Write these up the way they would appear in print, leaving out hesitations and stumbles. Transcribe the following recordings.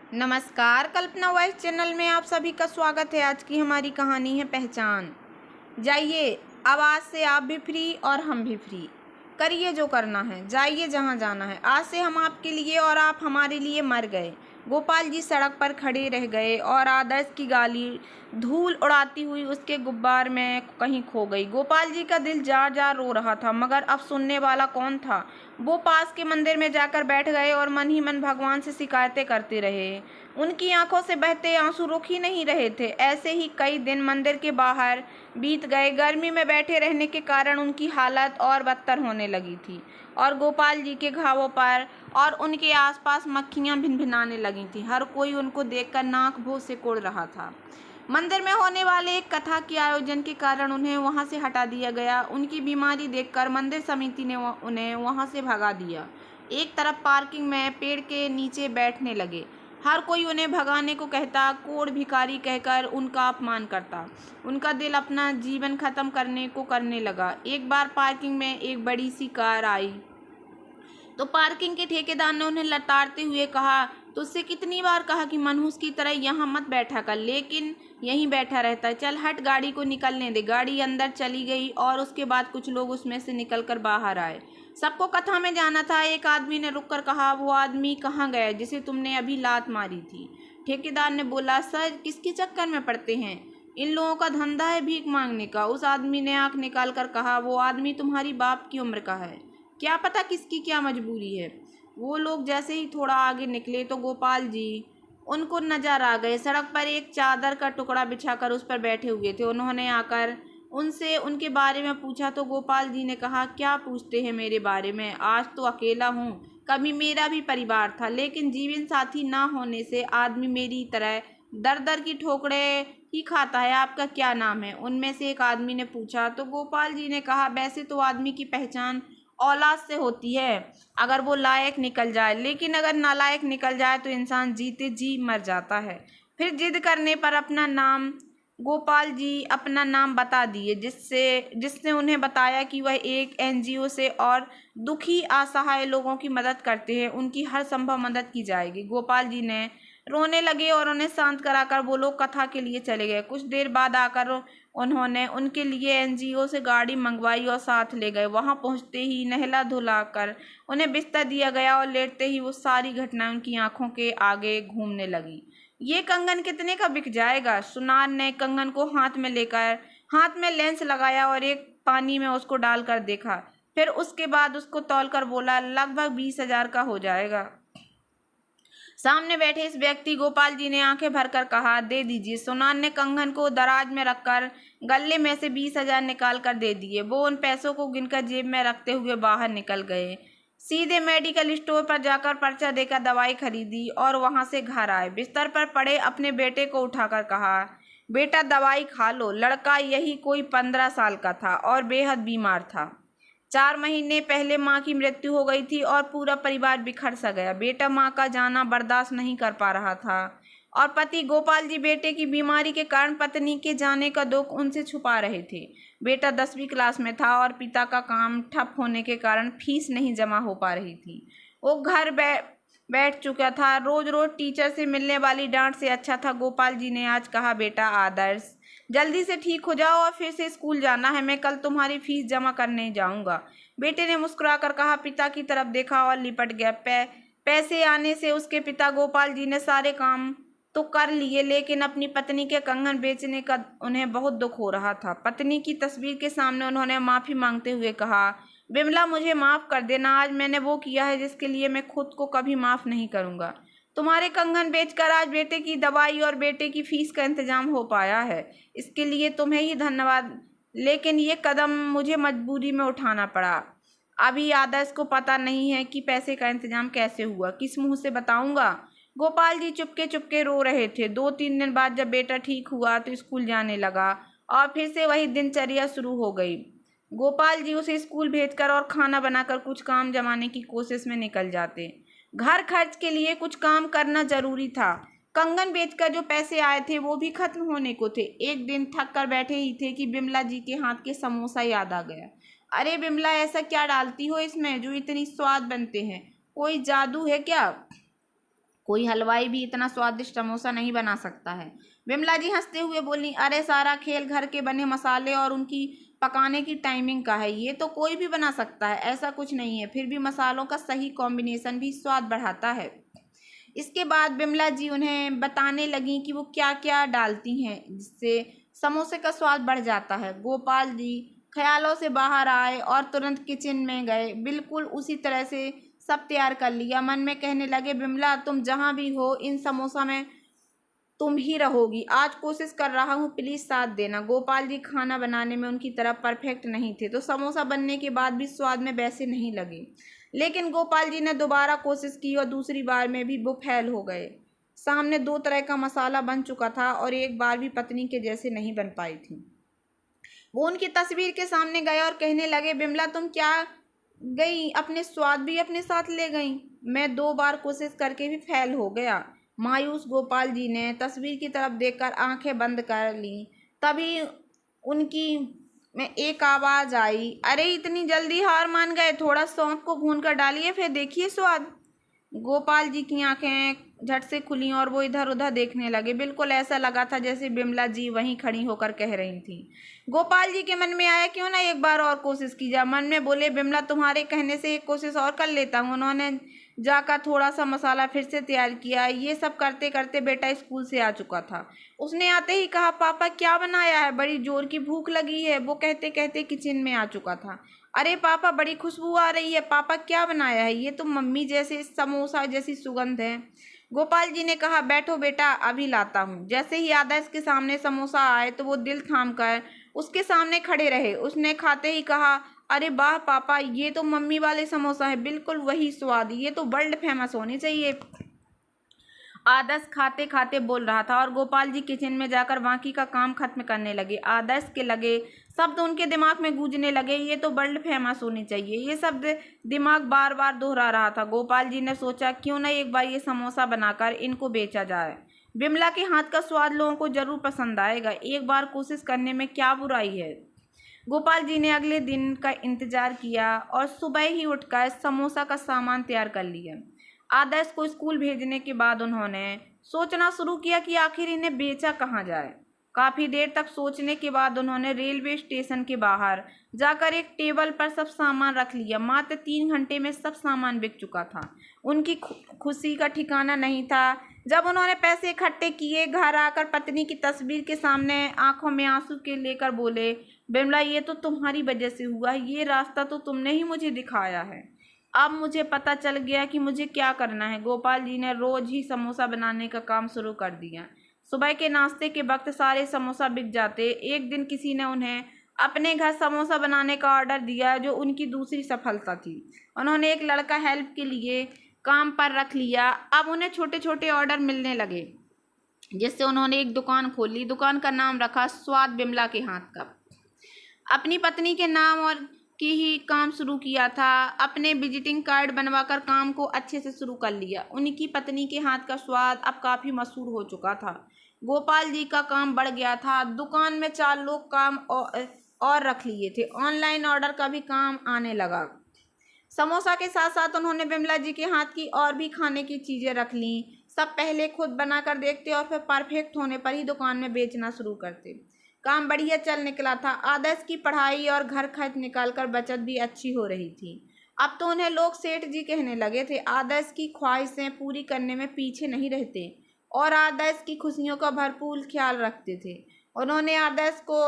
नमस्कार, कल्पना voice channel में आप सभी का स्वागत है। आज की हमारी कहानी है पहचान। जाइए, अब आज से आप भी फ्री और हम भी फ्री। करिए जो करना है, जाइए जहाँ जाना है। आज से हम आपके लिए और आप हमारे लिए मर गए। गोपाल जी सड़क पर खड़े रह गए और आदर्श की गाली धूल उड़ाती हुई उसके गुब्बार में कहीं खो गई। गोपाल जी का दिल जार जार रो रहा था, मगर अब सुनने वाला कौन था। वो पास के मंदिर में जाकर बैठ गए और मन ही मन भगवान से शिकायतें करते रहे। उनकी आंखों से बहते आंसू रुक ही नहीं रहे थे। ऐसे ही कई दिन मंदिर के बाहर बीत गए। गर्मी में बैठे रहने के कारण उनकी हालत और बदतर होने लगी थी और गोपाल जी के घावों पर और उनके आसपास मक्खियां भिनभिनाने लगी थीं। हर कोई उनको देखकर नाक भौं से कुड़ रहा था। मंदिर में होने वाले एक कथा के आयोजन के कारण उन्हें वहां से हटा दिया गया। उनकी बीमारी देखकर मंदिर समिति ने उन्हें वहां से भगा दिया। एक तरफ पार्किंग में पेड़ के नीचे बैठने लगे। हर कोई उन्हें भगाने को कहता, कोढ़ भिखारी कहकर उनका अपमान करता। उनका दिल अपना जीवन खत्म करने को करने लगा। एक बार पार्किंग में एक बड़ी सी कार आई तो पार्किंग के ठेकेदार ने उन्हें लताड़ते हुए कहा, तुझसे कितनी बार कहा कि मनहूस की तरह यहाँ मत बैठा कर, लेकिन यहीं बैठा रहता है। चल हट, गाड़ी को निकलने दे। गाड़ी अंदर चली गई और उसके बाद कुछ लोग उसमें से निकलकर बाहर आए। सबको कथा में जाना था। एक आदमी ने रुककर कहा, वो आदमी कहाँ गया जिसे तुमने अभी लात मारी थी? ठेकेदार ने बोला, सर किसके चक्कर में पड़ते हैं? इन लोगों का धंधा है भीख मांगने का। उस आदमी ने आंख निकाल कर कहा, वो आदमी तुम्हारी बाप की उम्र का है, क्या पता किसकी क्या मजबूरी है। वो लोग जैसे ही थोड़ा आगे निकले तो गोपाल जी उनको नजर आ गए। सड़क पर एक चादर का टुकड़ा बिछाकर उस पर बैठे हुए थे। उन्होंने आकर उनसे उनके बारे में पूछा तो गोपाल जी ने कहा, क्या पूछते हैं मेरे बारे में? आज तो अकेला हूँ। कभी मेरा भी परिवार था, लेकिन जीवन साथी ना होने से आदमी मेरी तरह दर दर की ठोकरें ही खाता है। आपका क्या नाम है? उनमें से एक आदमी ने पूछा तो गोपाल जी ने कहा, वैसे तो आदमी की पहचान औलाद से होती है, अगर वो लायक निकल जाए, लेकिन अगर नालायक निकल जाए तो इंसान जीते जी मर जाता है। फिर जिद करने पर अपना नाम गोपाल जी अपना नाम बता दिए, जिसने उन्हें बताया कि वह एक एनजीओ से और दुखी असहाय लोगों की मदद करते हैं। उनकी हर संभव मदद की जाएगी। गोपाल जी ने रोने लगे और उन्हें शांत कराकर वो लोग कथा के लिए चले गए। कुछ देर बाद आकर उन्होंने उनके लिए एनजीओ से गाड़ी मंगवाई और साथ ले गए। वहां पहुंचते ही नहला धुलाकर उन्हें बिस्तर दिया गया और लेटते ही वो सारी घटनाएं उनकी आंखों के आगे घूमने लगी। ये कंगन कितने का बिक जाएगा? सुनार ने कंगन को हाथ में लेंस लगाया और एक पानी में उसको डालकर देखा। फिर उसके बाद उसको तौलकर बोला, लगभग 20,000 का हो जाएगा। सामने बैठे इस व्यक्ति गोपाल जी ने आंखें भरकर कहा, दे दीजिए। सोनान ने कंगन को दराज में रखकर गले में से 20,000 निकाल कर दे दिए। वो उन पैसों को गिनकर जेब में रखते हुए बाहर निकल गए। सीधे मेडिकल स्टोर पर जाकर पर्चा देकर दवाई खरीदी और वहां से घर आए। बिस्तर पर पड़े अपने बेटे को उठाकर कहा, बेटा दवाई खा लो। लड़का यही कोई 15 साल का था और बेहद बीमार था। 4 महीने पहले माँ की मृत्यु हो गई थी और पूरा परिवार बिखर सा गया। बेटा माँ का जाना बर्दाश्त नहीं कर पा रहा था और पति गोपाल जी बेटे की बीमारी के कारण पत्नी के जाने का दुख उनसे छुपा रहे थे। बेटा 10वीं क्लास में था और पिता का काम ठप होने के कारण फीस नहीं जमा हो पा रही थी। वो घर बैठ चुका था। रोज रोज टीचर से मिलने वाली डांट से अच्छा था। गोपाल जी ने आज कहा, बेटा आदर्श जल्दी से ठीक हो जाओ और फिर से स्कूल जाना है। मैं कल तुम्हारी फीस जमा करने जाऊंगा। बेटे ने मुस्कुराकर कहा। पिता की तरफ देखा और लिपट गया। पैसे आने से उसके पिता गोपाल जी ने सारे काम तो कर लिए, लेकिन अपनी पत्नी के कंगन बेचने का उन्हें बहुत दुख हो रहा था। पत्नी की तस्वीर के सामने उन्होंने माफी मांगते हुए कहा, बिमला मुझे माफ कर देना। आज मैंने वो किया है जिसके लिए मैं खुद को कभी माफ नहीं करूंगा। तुम्हारे कंगन बेचकर आज बेटे की दवाई और बेटे की फीस का इंतजाम हो पाया है, इसके लिए तुम्हें ही धन्यवाद। लेकिन ये कदम मुझे मजबूरी में उठाना पड़ा। अभी आदर्श को पता नहीं है कि पैसे का इंतजाम कैसे हुआ। किस मुंह से बताऊंगा? गोपाल जी चुपके चुपके रो रहे थे। 2-3 दिन बाद जब बेटा ठीक हुआ तो स्कूल जाने लगा और फिर से वही दिनचर्या शुरू हो गई। गोपाल जी उसे स्कूल भेजकर और खाना बनाकर कुछ काम जमाने की कोशिश में निकल जाते। घर खर्च के लिए कुछ काम करना जरूरी था। कंगन बेचकर जो पैसे आए थे वो भी खत्म होने को थे। एक दिन थक कर बैठे ही थे कि बिमला जी के हाथ के समोसा याद आ गया। अरे बिमला, ऐसा क्या डालती हो इसमें जो इतनी स्वाद बनते हैं? कोई जादू है क्या? कोई हलवाई भी इतना स्वादिष्ट समोसा नहीं बना सकता है। विमला जी हंसते हुए बोली, अरे सारा खेल घर के बने मसाले और उनकी पकाने की टाइमिंग का है। ये तो कोई भी बना सकता है, ऐसा कुछ नहीं है। फिर भी मसालों का सही कॉम्बिनेशन भी स्वाद बढ़ाता है। इसके बाद बिमला जी उन्हें बताने लगी कि वो क्या क्या डालती हैं जिससे समोसे का स्वाद बढ़ जाता है। गोपाल जी ख्यालों से बाहर आए और तुरंत किचन में गए। बिल्कुल उसी तरह से सब तैयार कर लिया। मन में कहने लगे, बिमला तुम जहाँ भी हो इन समोसा में तुम ही रहोगी। आज कोशिश कर रहा हूँ, प्लीज साथ देना। गोपाल जी खाना बनाने में उनकी तरह परफेक्ट नहीं थे, तो समोसा बनने के बाद भी स्वाद में वैसे नहीं लगे। लेकिन गोपाल जी ने दोबारा कोशिश की और दूसरी बार में भी वो फेल हो गए। सामने 2 तरह का मसाला बन चुका था और एक बार भी पत्नी के जैसे नहीं बन पाई थी। वो उनकी तस्वीर के सामने गए और कहने लगे, बिमला तुम क्या गई, अपने स्वाद भी अपने साथ ले गई। मैं 2 बार कोशिश करके भी फेल हो गया। मायूस गोपाल जी ने तस्वीर की तरफ देखकर आंखें बंद कर लीं। तभी उनकी में एक आवाज़ आई, अरे इतनी जल्दी हार मान गए, थोड़ा सौंफ को भून कर डालिए, फिर देखिए स्वाद। गोपाल जी की आंखें झट से खुली और वो इधर उधर देखने लगे। बिल्कुल ऐसा लगा था जैसे बिमला जी वहीं खड़ी होकर कह रही थी। गोपाल जी के मन में आया, क्यों ना एक बार और कोशिश की जाए। मन में बोले, बिमला तुम्हारे कहने से एक कोशिश और कर लेता हूँ। उन्होंने जाकर थोड़ा सा मसाला फिर से तैयार किया। ये सब करते करते बेटा स्कूल से आ चुका था। उसने आते ही कहा, पापा क्या बनाया है, बड़ी जोर की भूख लगी है। वो कहते कहते किचन में आ चुका था। अरे पापा बड़ी खुशबू आ रही है, पापा क्या बनाया है, ये तो मम्मी जैसे समोसा जैसी सुगंध है। गोपाल जी ने कहा, बैठो बेटा अभी लाता हूँ। जैसे ही आदर्श के सामने समोसा आए तो वो दिल थाम कर उसके सामने खड़े रहे। उसने खाते ही कहा, अरे वाह पापा, ये तो मम्मी वाले समोसा है, बिल्कुल वही स्वाद, ये तो वर्ल्ड फेमस होने चाहिए। आदर्श खाते खाते बोल रहा था और गोपाल जी किचन में जाकर बाकी का काम खत्म करने लगे। आदर्श के लगे शब्द उनके दिमाग में गूंजने लगे, ये तो वर्ल्ड फेमस होनी चाहिए। ये शब्द दिमाग बार बार दोहरा रहा था। गोपाल जी ने सोचा, क्यों न एक बार ये समोसा बनाकर इनको बेचा जाए। बिमला के हाथ का स्वाद लोगों को जरूर पसंद आएगा। एक बार कोशिश करने में क्या बुराई है। गोपाल जी ने अगले दिन का इंतजार किया और सुबह ही उठकर समोसा का सामान तैयार कर लिया। आदर्श को स्कूल भेजने के बाद उन्होंने सोचना शुरू किया कि आखिर इन्हें बेचा कहाँ जाए। काफ़ी देर तक सोचने के बाद उन्होंने रेलवे स्टेशन के बाहर जाकर एक टेबल पर सब सामान रख लिया। मात्र 3 घंटे में सब सामान बिक चुका था। उनकी खुशी का ठिकाना नहीं था। जब उन्होंने पैसे इकट्ठे किए, घर आकर पत्नी की तस्वीर के सामने आंखों में आंसू के लेकर बोले, बिमला ये तो तुम्हारी वजह से हुआ, ये रास्ता तो तुमने ही मुझे दिखाया है। अब मुझे पता चल गया कि मुझे क्या करना है। गोपाल जी ने रोज ही समोसा बनाने का काम शुरू कर दिया। सुबह के नाश्ते के वक्त सारे समोसा बिक जाते। एक दिन किसी ने उन्हें अपने घर समोसा बनाने का ऑर्डर दिया, जो उनकी दूसरी सफलता थी। उन्होंने एक लड़का हेल्प के लिए काम पर रख लिया। अब उन्हें छोटे छोटे ऑर्डर मिलने लगे, जिससे उन्होंने एक दुकान खोली। दुकान का नाम रखा स्वाद बिमला के हाथ का। अपनी पत्नी के नाम और की ही काम शुरू किया था। अपने विजिटिंग कार्ड बनवाकर काम को अच्छे से शुरू कर लिया। उनकी पत्नी के हाथ का स्वाद अब काफ़ी मशहूर हो चुका था। गोपाल जी का काम बढ़ गया था। दुकान में 4 लोग काम और रख लिए थे। ऑनलाइन ऑर्डर का भी काम आने लगा। समोसा के साथ साथ उन्होंने बिमला जी के हाथ की और भी खाने की चीज़ें रख लीं। सब पहले खुद बनाकर देखते और फिर परफेक्ट होने पर ही दुकान में बेचना शुरू करते। काम बढ़िया चल निकला था। आदर्श की पढ़ाई और घर खर्च निकालकर बचत भी अच्छी हो रही थी। अब तो उन्हें लोग सेठ जी कहने लगे थे। आदर्श की ख्वाहिशें पूरी करने में पीछे नहीं रहते और आदर्श की खुशियों का भरपूर ख्याल रखते थे। उन्होंने आदर्श को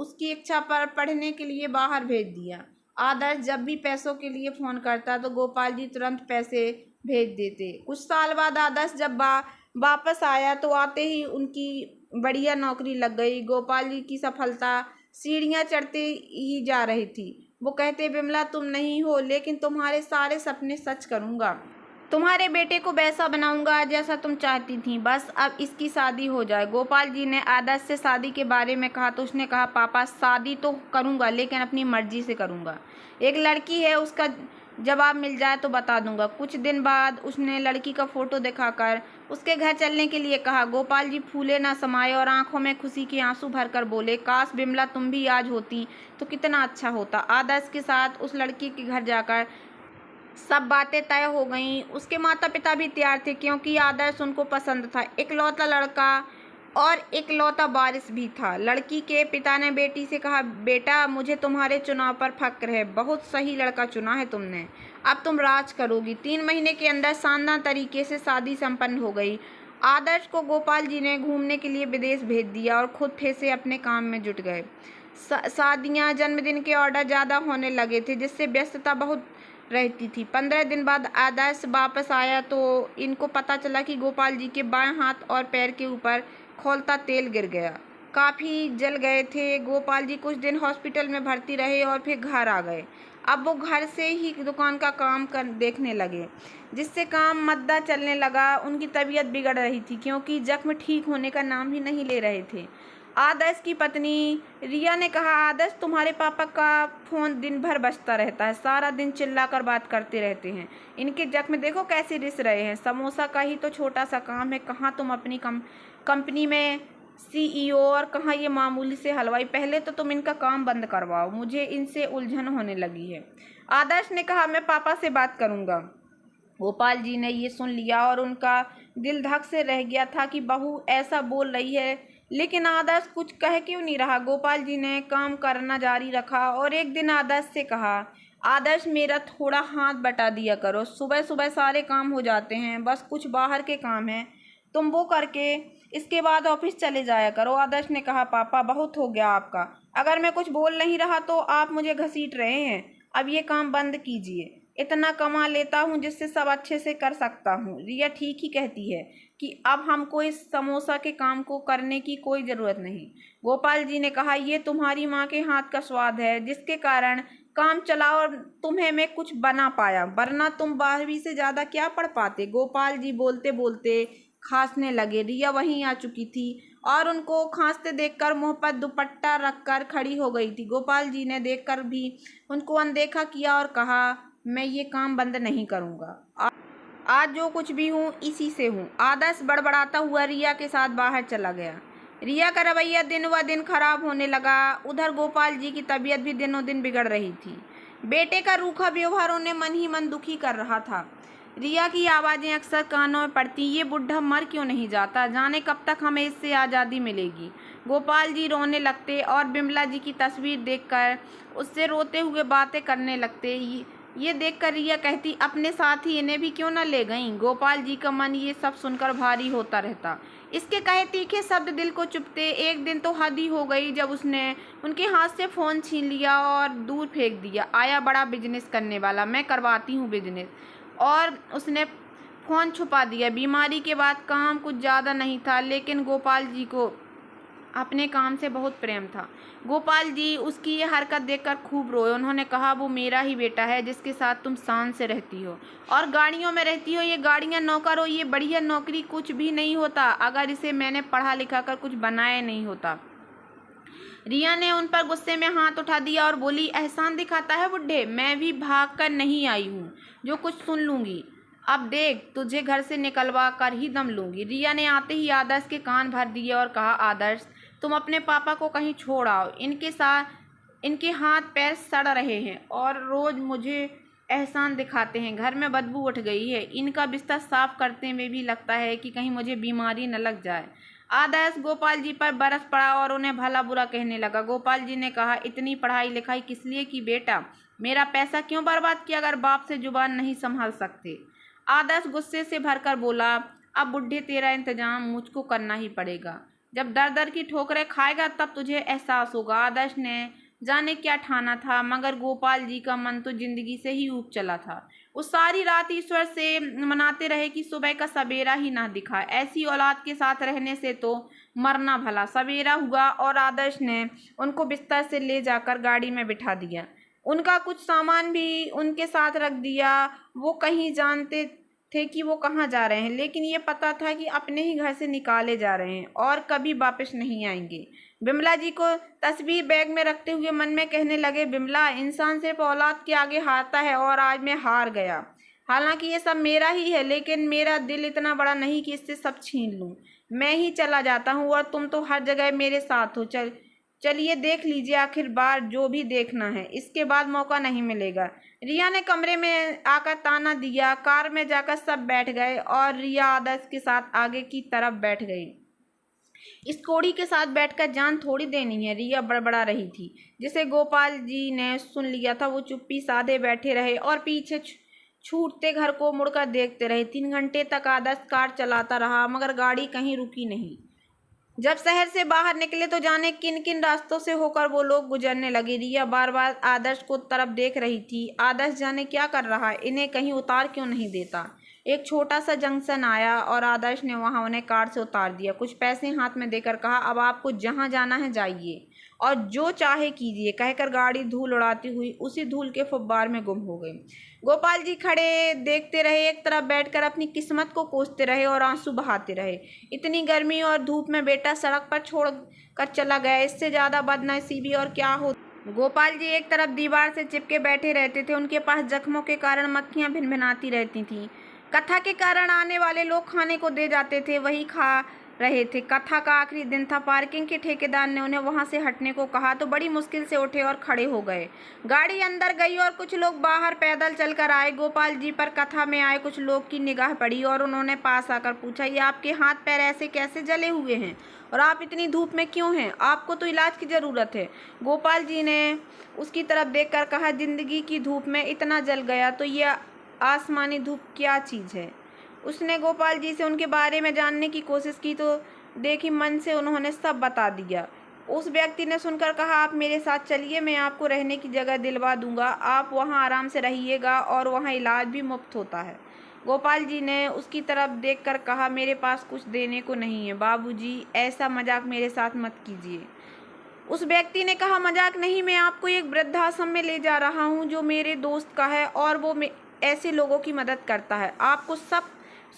उसकी इच्छा पर पढ़ने के लिए बाहर भेज दिया। आदर्श जब भी पैसों के लिए फ़ोन करता तो गोपाल जी तुरंत पैसे भेज देते। कुछ साल बाद आदर्श जब वापस आया तो आते ही उनकी बढ़िया नौकरी लग गई। गोपाल जी की सफलता सीढ़ियाँ चढ़ते ही जा रही थी। वो कहते, बिमला तुम नहीं हो, लेकिन तुम्हारे सारे सपने सच करूँगा। तुम्हारे बेटे को वैसा बनाऊंगा जैसा तुम चाहती थी। बस अब इसकी शादी हो जाए। गोपाल जी ने आदर्श से शादी के बारे में कहा तो उसने कहा, पापा शादी तो करूंगा लेकिन अपनी मर्जी से करूंगा। एक लड़की है, उसका जवाब मिल जाए तो बता दूंगा। कुछ दिन बाद उसने लड़की का फोटो दिखाकर उसके घर चलने के लिए कहा। गोपाल जी फूले ना समाये और आंखों में खुशी के आंसू भरकर बोले, काश बिमला तुम भी आज होती तो कितना अच्छा होता। आदर्श के साथ उस लड़की के घर जाकर सब बातें तय हो गईं। उसके माता पिता भी तैयार थे क्योंकि आदर्श उनको पसंद था। इकलौता लड़का और इकलौता वारिस भी था। लड़की के पिता ने बेटी से कहा, बेटा मुझे तुम्हारे चुनाव पर फक्र है, बहुत सही लड़का चुना है तुमने, अब तुम राज करोगी। 3 महीने के अंदर शानदार तरीके से शादी संपन्न हो गई। आदर्श को गोपाल जी ने घूमने के लिए विदेश भेज दिया और खुद फिर से अपने काम में जुट गए। शादियाँ, जन्मदिन के ऑर्डर ज़्यादा होने लगे थे जिससे व्यस्तता बहुत रहती थी। 15 दिन बाद आदर्श वापस आया तो इनको पता चला कि गोपाल जी के बाएं हाथ और पैर के ऊपर खौलता तेल गिर गया। काफ़ी जल गए थे। गोपाल जी कुछ दिन हॉस्पिटल में भर्ती रहे और फिर घर आ गए। अब वो घर से ही दुकान का काम देखने लगे, जिससे काम मद्दा चलने लगा। उनकी तबीयत बिगड़ रही थी क्योंकि जख्म ठीक होने का नाम ही नहीं ले रहे थे। आदर्श की पत्नी रिया ने कहा, आदर्श तुम्हारे पापा का फ़ोन दिन भर बजता रहता है, सारा दिन चिल्लाकर बात करते रहते हैं। इनके जख्म देखो कैसे रिस रहे हैं। समोसा का ही तो छोटा सा काम है, कहाँ तुम अपनी कंपनी में CEO और कहाँ ये मामूली से हलवाई। पहले तो तुम इनका काम बंद करवाओ, मुझे इनसे उलझन होने लगी है। आदर्श ने कहा, मैं पापा से बात करूँगा। गोपाल जी ने ये सुन लिया और उनका दिल धक से रह गया था कि बहू ऐसा बोल रही है, लेकिन आदर्श कुछ कह क्यों नहीं रहा। गोपाल जी ने काम करना जारी रखा और एक दिन आदर्श से कहा, आदर्श मेरा थोड़ा हाथ बटा दिया करो, सुबह सुबह सारे काम हो जाते हैं, बस कुछ बाहर के काम हैं, तुम वो करके इसके बाद ऑफिस चले जाया करो। आदर्श ने कहा, पापा बहुत हो गया आपका, अगर मैं कुछ बोल नहीं रहा तो आप मुझे घसीट रहे हैं, अब ये काम बंद कीजिए, इतना कमा लेता हूँ जिससे सब अच्छे से कर सकता हूँ। रिया ठीक ही कहती है कि अब हमको इस समोसा के काम को करने की कोई ज़रूरत नहीं। गोपाल जी ने कहा, ये तुम्हारी माँ के हाथ का स्वाद है जिसके कारण काम चला और तुम्हें मैं कुछ बना पाया, वरना तुम 12वीं से ज़्यादा क्या पढ़ पाते। गोपाल जी बोलते बोलते खांसने लगे। रिया वहीं आ चुकी थी और उनको खांसते देखकर मुंह पर दुपट्टा रखकर खड़ी हो गई थी। गोपाल जी ने देखकर भी उनको अनदेखा किया और कहा, मैं ये काम बंद नहीं करूँगा, आज जो कुछ भी हूँ इसी से हूँ। आदर्श बड़बड़ाता हुआ रिया के साथ बाहर चला गया। रिया का रवैया दिन व दिन खराब होने लगा। उधर गोपाल जी की तबीयत भी दिनों दिन बिगड़ रही थी। बेटे का रूखा व्यवहार उन्हें मन ही मन दुखी कर रहा था। रिया की आवाज़ें अक्सर कानों में पड़ती, ये बुढ़ा मर क्यों नहीं जाता, जाने कब तक हमें इससे आज़ादी मिलेगी। गोपाल जी रोने लगते और बिमला जी की तस्वीर देखकर उससे रोते हुए बातें करने लगते। ये देखकर रिया कहती, अपने साथ ही इन्हें भी क्यों न ले गईं। गोपाल जी का मन ये सब सुनकर भारी होता रहता। इसके कहे तीखे शब्द दिल को चुभते। एक दिन तो हद ही हो गई जब उसने उनके हाथ से फ़ोन छीन लिया और दूर फेंक दिया। आया बड़ा बिजनेस करने वाला, मैं करवाती हूँ बिजनेस, और उसने फ़ोन छुपा दिया। बीमारी के बाद काम कुछ ज़्यादा नहीं था, लेकिन गोपाल जी को अपने काम से बहुत प्रेम था। गोपाल जी उसकी ये हरकत देखकर खूब रोए। उन्होंने कहा, वो मेरा ही बेटा है जिसके साथ तुम शान से रहती हो और गाड़ियों में रहती हो। ये गाड़ियाँ नौकर हो, ये बढ़िया नौकरी कुछ भी नहीं होता अगर इसे मैंने पढ़ा लिखा कर कुछ बनाया नहीं होता। रिया ने उन पर गुस्से में हाथ उठा दिया और बोली, एहसान दिखाता है बुढ़े, मैं भी भाग कर नहीं आई हूँ, जो कुछ सुन लूँगी। अब देख, तुझे घर से निकलवा कर ही दम लूँगी। रिया ने आते ही आदर्श के कान भर दिए और कहा, आदर्श तुम अपने पापा को कहीं छोड़ आओ, इनके हाथ पैर सड़ रहे हैं और रोज़ मुझे एहसान दिखाते हैं। घर में बदबू उठ गई है, इनका बिस्तर साफ करते में भी लगता है कि कहीं मुझे बीमारी न लग जाए। आदर्श गोपाल जी पर बरस पड़ा और उन्हें भला बुरा कहने लगा। गोपाल जी ने कहा, इतनी पढ़ाई लिखाई किस लिए की बेटा, मेरा पैसा क्यों बर्बाद किया अगर बाप से जुबान नहीं संभाल सकते। आदर्श गुस्से से भरकर बोला, अब बुढ़े तेरा इंतजाम मुझको करना ही पड़ेगा, जब दर दर की ठोकरें खाएगा तब तुझे एहसास होगा। आदर्श ने जाने क्या ठाना था, मगर गोपाल जी का मन तो जिंदगी से ही ऊब चला था। वो सारी रात ईश्वर से मनाते रहे कि सुबह का सवेरा ही ना दिखा। ऐसी औलाद के साथ रहने से तो मरना भला। सवेरा हुआ और आदर्श ने उनको बिस्तर से ले जाकर गाड़ी में बिठा दिया। उनका कुछ सामान भी उनके साथ रख दिया। वो कहीं जानते थे कि वो कहाँ जा रहे हैं, लेकिन ये पता था कि अपने ही घर से निकाले जा रहे हैं और कभी वापस नहीं आएंगे। बिमला जी को तस्वीर बैग में रखते हुए मन में कहने लगे, बिमला, इंसान सिर्फ औलाद के आगे हारता है और आज मैं हार गया। हालांकि ये सब मेरा ही है, लेकिन मेरा दिल इतना बड़ा नहीं कि इससे सब छीन लूँ। मैं ही चला जाता हूँ और तुम तो हर जगह मेरे साथ हो। चलिए देख लीजिए आखिर बार जो भी देखना है, इसके बाद मौका नहीं मिलेगा। रिया ने कमरे में आकर ताना दिया। कार में जाकर सब बैठ गए और रिया आदर्श के साथ आगे की तरफ बैठ गई। इस कोड़ी के साथ बैठकर जान थोड़ी देनी है, रिया बड़बड़ा रही थी। जिसे गोपाल जी ने सुन लिया था वो चुप्पी साधे बैठे रहे और पीछे छूटते घर को मुड़कर देखते रहे। 3 घंटे तक आदर्श कार चलाता रहा मगर गाड़ी कहीं रुकी नहीं। जब शहर से बाहर निकले तो जाने किन किन रास्तों से होकर वो लोग गुजरने लगे। रिया बार बार आदर्श को तरफ देख रही थी। आदर्श जाने क्या कर रहा है, इन्हें कहीं उतार क्यों नहीं देता। एक छोटा सा जंक्शन आया और आदर्श ने वहां उन्हें कार से उतार दिया। कुछ पैसे हाथ में देकर कहा, अब आपको जहां जाना है जाइए और जो चाहे कीजिए, कहकर गाड़ी धूल उड़ाती हुई उसी धूल के फुब्बार में गुम हो गई। गोपाल जी खड़े देखते रहे, एक तरफ बैठकर अपनी किस्मत को कोसते रहे और आंसू बहाते रहे। इतनी गर्मी और धूप में बेटा सड़क पर छोड़ कर चला गया, इससे ज्यादा बदनसीबी और क्या हो। गोपाल जी एक तरफ दीवार से चिपके बैठे रहते थे। उनके पास जख्मों के कारण मक्खियां भिनभिनाती रहती थीं। कथा के कारण आने वाले लोग खाने को दे जाते थे, वही खा रहे थे। कथा का आखिरी दिन था। पार्किंग के ठेकेदार ने उन्हें वहां से हटने को कहा तो बड़ी मुश्किल से उठे और खड़े हो गए। गाड़ी अंदर गई और कुछ लोग बाहर पैदल चलकर आए। गोपाल जी पर कथा में आए कुछ लोग की निगाह पड़ी और उन्होंने पास आकर पूछा, ये आपके हाथ पैर ऐसे कैसे जले हुए हैं और आप इतनी धूप में क्यों हैं? आपको तो इलाज की ज़रूरत है। गोपाल जी ने उसकी तरफ देखकर कहा, जिंदगी की धूप में इतना जल गया तो ये आसमानी धूप क्या चीज़ है। उसने गोपाल जी से उनके बारे में जानने की कोशिश की तो देखी मन से उन्होंने सब बता दिया। उस व्यक्ति ने सुनकर कहा, आप मेरे साथ चलिए, मैं आपको रहने की जगह दिलवा दूंगा। आप वहां आराम से रहिएगा और वहां इलाज भी मुफ्त होता है। गोपाल जी ने उसकी तरफ देखकर कहा, मेरे पास कुछ देने को नहीं है बाबूजी, ऐसा मजाक मेरे साथ मत कीजिए। उस व्यक्ति ने कहा, मजाक नहीं, मैं आपको एक वृद्धाश्रम में ले जा रहा हूँ जो मेरे दोस्त का है और वो ऐसे लोगों की मदद करता है। आपको सब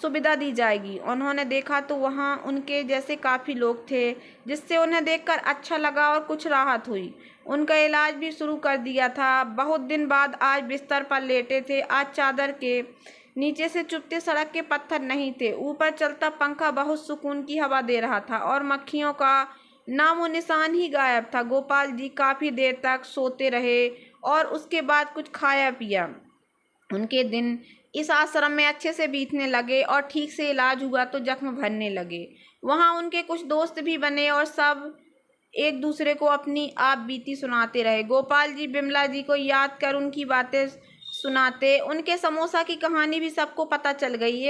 सुविधा दी जाएगी। उन्होंने देखा तो वहाँ उनके जैसे काफ़ी लोग थे, जिससे उन्हें देखकर अच्छा लगा और कुछ राहत हुई। उनका इलाज भी शुरू कर दिया था। बहुत दिन बाद आज बिस्तर पर लेटे थे। आज चादर के नीचे से चुभते सड़क के पत्थर नहीं थे। ऊपर चलता पंखा बहुत सुकून की हवा दे रहा था और मक्खियों का नामो निशान ही गायब था। गोपाल जी काफ़ी देर तक सोते रहे और उसके बाद कुछ खाया पिया। उनके दिन इस आश्रम में अच्छे से बीतने लगे और ठीक से इलाज हुआ तो जख्म भरने लगे। वहाँ उनके कुछ दोस्त भी बने और सब एक दूसरे को अपनी आप बीती सुनाते रहे। गोपाल जी बिमला जी को याद कर उनकी बातें सुनाते। उनके समोसा की कहानी भी सबको पता चल गई।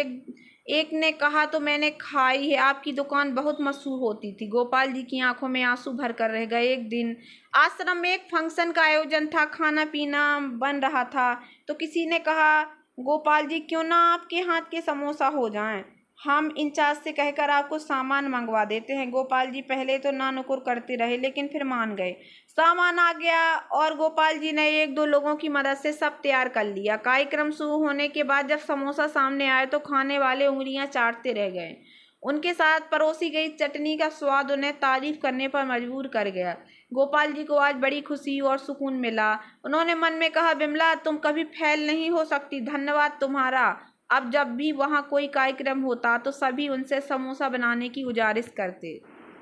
एक ने कहा, तो मैंने खाई है, आपकी दुकान बहुत मशहूर होती थी। गोपाल जी की आंखों में आंसू भर कर रह गए। एक दिन आश्रम में एक फंक्शन का आयोजन था, खाना पीना बन रहा था तो किसी ने कहा, गोपाल जी क्यों ना आपके हाथ के समोसा हो जाएं, हम इंचार्ज से कहकर आपको सामान मंगवा देते हैं। गोपाल जी पहले तो ना नुकुर करते रहे लेकिन फिर मान गए। सामान आ गया और गोपाल जी ने 1-2 लोगों की मदद से सब तैयार कर लिया। कार्यक्रम शुरू होने के बाद जब समोसा सामने आए तो खाने वाले उंगलियां चाटते रह गए। उनके साथ परोसी गई चटनी का स्वाद उन्हें तारीफ करने पर मजबूर कर गया। गोपाल जी को आज बड़ी खुशी और सुकून मिला। उन्होंने मन में कहा, बिमला तुम कभी फेल नहीं हो सकती, धन्यवाद तुम्हारा। अब जब भी वहाँ कोई कार्यक्रम होता तो सभी उनसे समोसा बनाने की गुजारिश करते।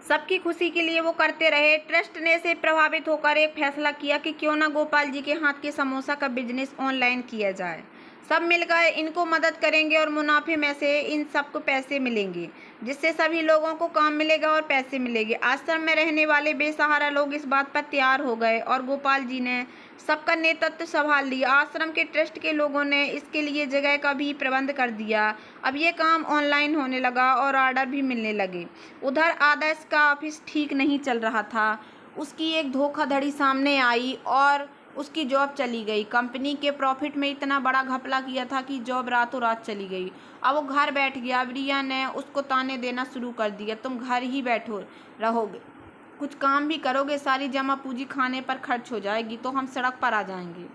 सबकी खुशी के लिए वो करते रहे। ट्रस्ट ने से प्रभावित होकर एक फैसला किया कि क्यों ना गोपाल जी के हाथ के समोसा का बिजनेस ऑनलाइन किया जाए। सब मिलकर इनको मदद करेंगे और मुनाफे में से इन सबको पैसे मिलेंगे, जिससे सभी लोगों को काम मिलेगा और पैसे मिलेंगे। आश्रम में रहने वाले बेसहारा लोग इस बात पर तैयार हो गए और गोपाल जी ने सबका नेतृत्व संभाल लिया। आश्रम के ट्रस्ट के लोगों ने इसके लिए जगह का भी प्रबंध कर दिया। अब ये काम ऑनलाइन होने लगा और ऑर्डर भी मिलने लगे। उधर आदर्श का ऑफिस ठीक नहीं चल रहा था। उसकी एक धोखाधड़ी सामने आई और उसकी जॉब चली गई। कंपनी के प्रॉफिट में इतना बड़ा घपला किया था कि जॉब रातों रात चली गई। अब वो घर बैठ गया। रिया ने उसको ताने देना शुरू कर दिया, तुम घर ही बैठो रहोगे, कुछ काम भी करोगे, सारी जमा पूंजी खाने पर खर्च हो जाएगी तो हम सड़क पर आ जाएंगे।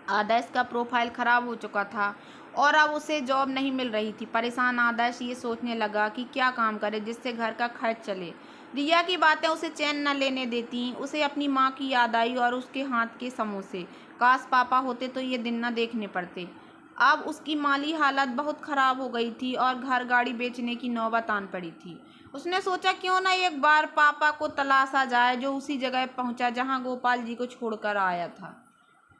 आदर्श का प्रोफाइल खराब हो चुका था और अब उसे जॉब नहीं मिल रही थी। परेशान आदर्श ये सोचने लगा कि क्या काम करे जिससे घर का खर्च चले। रिया की बातें उसे चैन न लेने देती। उसे अपनी माँ की याद आई और उसके हाथ के समोसे। काश पापा होते तो ये दिन न देखने पड़ते। अब उसकी माली हालत बहुत ख़राब हो गई थी और घर गाड़ी बेचने की नौबत आन पड़ी थी। उसने सोचा क्यों ना एक बार पापा को तलाशा जाए, जो उसी जगह पहुंचा जहां गोपाल जी को छोड़कर आया था।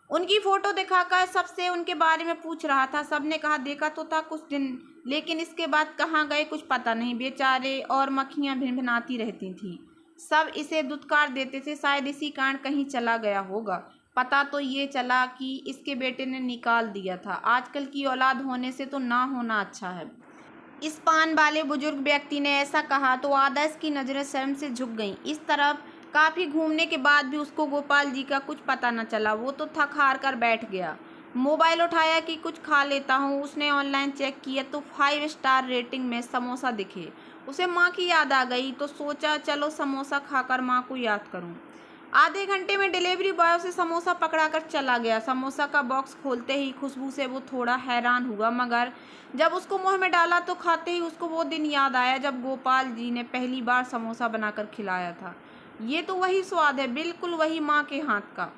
उनकी फ़ोटो दिखाकर सबसे उनके बारे में पूछ रहा था। सबने कहा देखा तो था कुछ दिन, लेकिन इसके बाद कहाँ गए कुछ पता नहीं। बेचारे और मक्खियाँ भिनभिनाती रहती थीं। सब इसे दुत्कार देते थे, शायद इसी कारण कहीं चला गया होगा। पता तो ये चला कि इसके बेटे ने निकाल दिया था। आजकल की औलाद होने से तो ना होना अच्छा है। इस पान वाले बुजुर्ग व्यक्ति ने ऐसा कहा तो आदर्श की नज़रें शर्म से झुक गईं। इस तरफ काफ़ी घूमने के बाद भी उसको गोपाल जी का कुछ पता न चला। वो तो थक हार कर बैठ गया। मोबाइल उठाया कि कुछ खा लेता हूँ। उसने ऑनलाइन चेक किया तो 5 स्टार रेटिंग में समोसा दिखे। उसे माँ की याद आ गई तो सोचा चलो समोसा खाकर माँ को याद करूँ। आधे घंटे में डिलीवरी बॉय उसे समोसा पकड़ा कर चला गया। समोसा का बॉक्स खोलते ही खुशबू से वो थोड़ा हैरान हुआ, मगर जब उसको मुंह में डाला तो खाते ही उसको वो दिन याद आया जब गोपाल जी ने पहली बार समोसा बनाकर खिलाया था। ये तो वही स्वाद है, बिल्कुल वही माँ के हाथ का।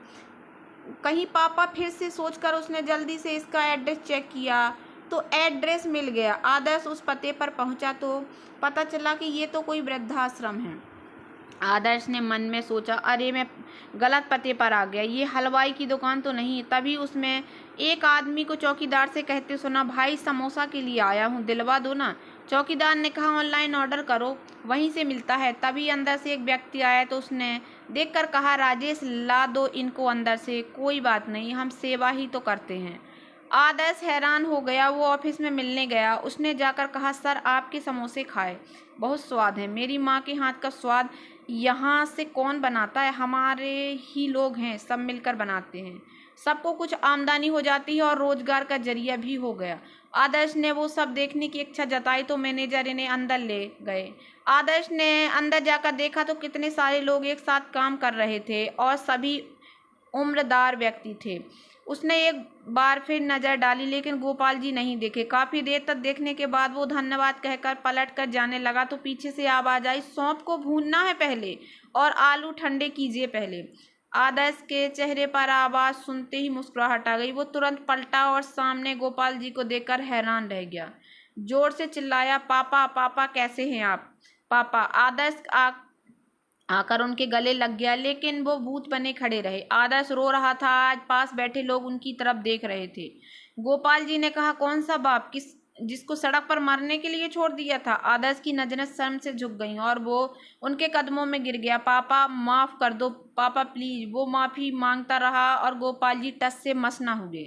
कहीं पापा, फिर से सोचकर उसने जल्दी से इसका एड्रेस चेक किया तो एड्रेस मिल गया। आदर्श उस पते पर पहुंचा तो पता चला कि ये तो कोई वृद्धाश्रम है। आदर्श ने मन में सोचा, अरे मैं गलत पते पर आ गया, ये हलवाई की दुकान तो नहीं। तभी उसमें एक आदमी को चौकीदार से कहते सुना, भाई समोसा के लिए आया हूँ, दिलवा दो ना। चौकीदार ने कहा ऑनलाइन ऑर्डर करो, वहीं से मिलता है। तभी अंदर से एक व्यक्ति आया तो उसने देखकर कहा, राजेश ला दो इनको अंदर से। कोई बात नहीं, हम सेवा ही तो करते हैं। आदर्श हैरान हो गया। वो ऑफिस में मिलने गया। उसने जाकर कहा, सर आपके समोसे खाए, बहुत स्वाद है, मेरी माँ के हाथ का स्वाद। यहाँ से कौन बनाता है? हमारे ही लोग हैं, सब मिलकर बनाते हैं। सबको कुछ आमदनी हो जाती है और रोजगार का जरिया भी हो गया। आदर्श ने वो सब देखने की इच्छा जताई तो मैनेजर इन्हें अंदर ले गए। आदर्श ने अंदर जाकर देखा तो कितने सारे लोग एक साथ काम कर रहे थे और सभी उम्रदार व्यक्ति थे। उसने एक बार फिर नजर डाली लेकिन गोपाल जी नहीं दिखे। काफी देर तक देखने के बाद वो धन्यवाद कहकर पलट कर जाने लगा तो पीछे से आवाज आई, सौंफ को भूनना है पहले और आलू ठंडे कीजिए पहले। आदर्श के चेहरे पर आवाज सुनते ही मुस्कुराहट आ गई। वो तुरंत पलटा और सामने गोपाल जी को देखकर हैरान रह गया। जोर से चिल्लाया, पापा पापा कैसे हैं आप? पापा। आदर्श आकर उनके गले लग गया, लेकिन वो भूत बने खड़े रहे। आदर्श रो रहा था। आज पास बैठे लोग उनकी तरफ देख रहे थे। गोपाल जी ने कहा, कौन सा बाप, जिसको सड़क पर मरने के लिए छोड़ दिया था? आदर्श की नजरें शर्म से झुक गईं और वो उनके कदमों में गिर गया। पापा माफ कर दो पापा प्लीज। वो माफी मांगता रहा और गोपाल जी टस से मस न हुए।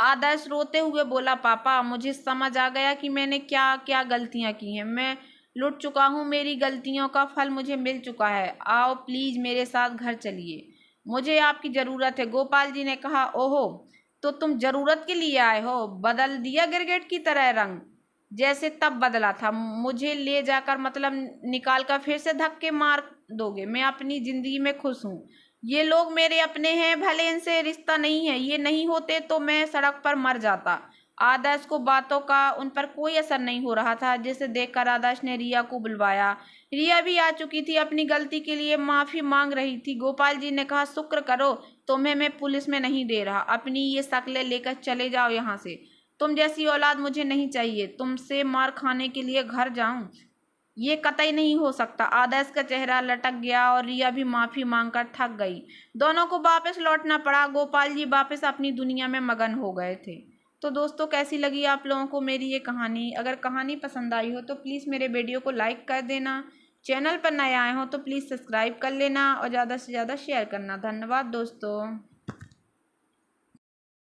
आदर्श रोते हुए बोला, पापा मुझे समझ आ गया कि मैंने क्या क्या गलतियां की हैं। मैं लुट चुका हूँ, मेरी गलतियों का फल मुझे मिल चुका है। आओ प्लीज मेरे साथ घर चलिए, मुझे आपकी ज़रूरत है। गोपाल जी ने कहा, ओहो तो तुम ज़रूरत के लिए आए हो? बदल दिया गिरगिट की तरह रंग, जैसे तब बदला था। मुझे ले जाकर मतलब निकाल कर फिर से धक्के मार दोगे? मैं अपनी ज़िंदगी में खुश हूँ। ये लोग मेरे अपने हैं, भले इनसे रिश्ता नहीं है। ये नहीं होते तो मैं सड़क पर मर जाता। आदर्श को बातों का उन पर कोई असर नहीं हो रहा था, जिसे देखकर आदर्श ने रिया को बुलवाया। रिया भी आ चुकी थी, अपनी गलती के लिए माफ़ी मांग रही थी। गोपाल जी ने कहा, शुक्र करो तुम्हें मैं पुलिस में नहीं दे रहा। अपनी ये शक्लें लेकर चले जाओ यहाँ से। तुम जैसी औलाद मुझे नहीं चाहिए। तुमसे मार खाने के लिए घर जाऊं, ये कतई नहीं हो सकता। आदर्श का चेहरा लटक गया और रिया भी माफ़ी मांगकर थक गई। दोनों को वापस लौटना पड़ा। गोपाल जी वापस अपनी दुनिया में मगन हो गए थे। तो दोस्तों, कैसी लगी आप लोगों को मेरी ये कहानी? अगर कहानी पसंद आई हो तो प्लीज़ मेरे वीडियो को लाइक कर देना। चैनल पर नए आए हो तो प्लीज़ सब्सक्राइब कर लेना और ज़्यादा से ज़्यादा शेयर करना। धन्यवाद दोस्तों।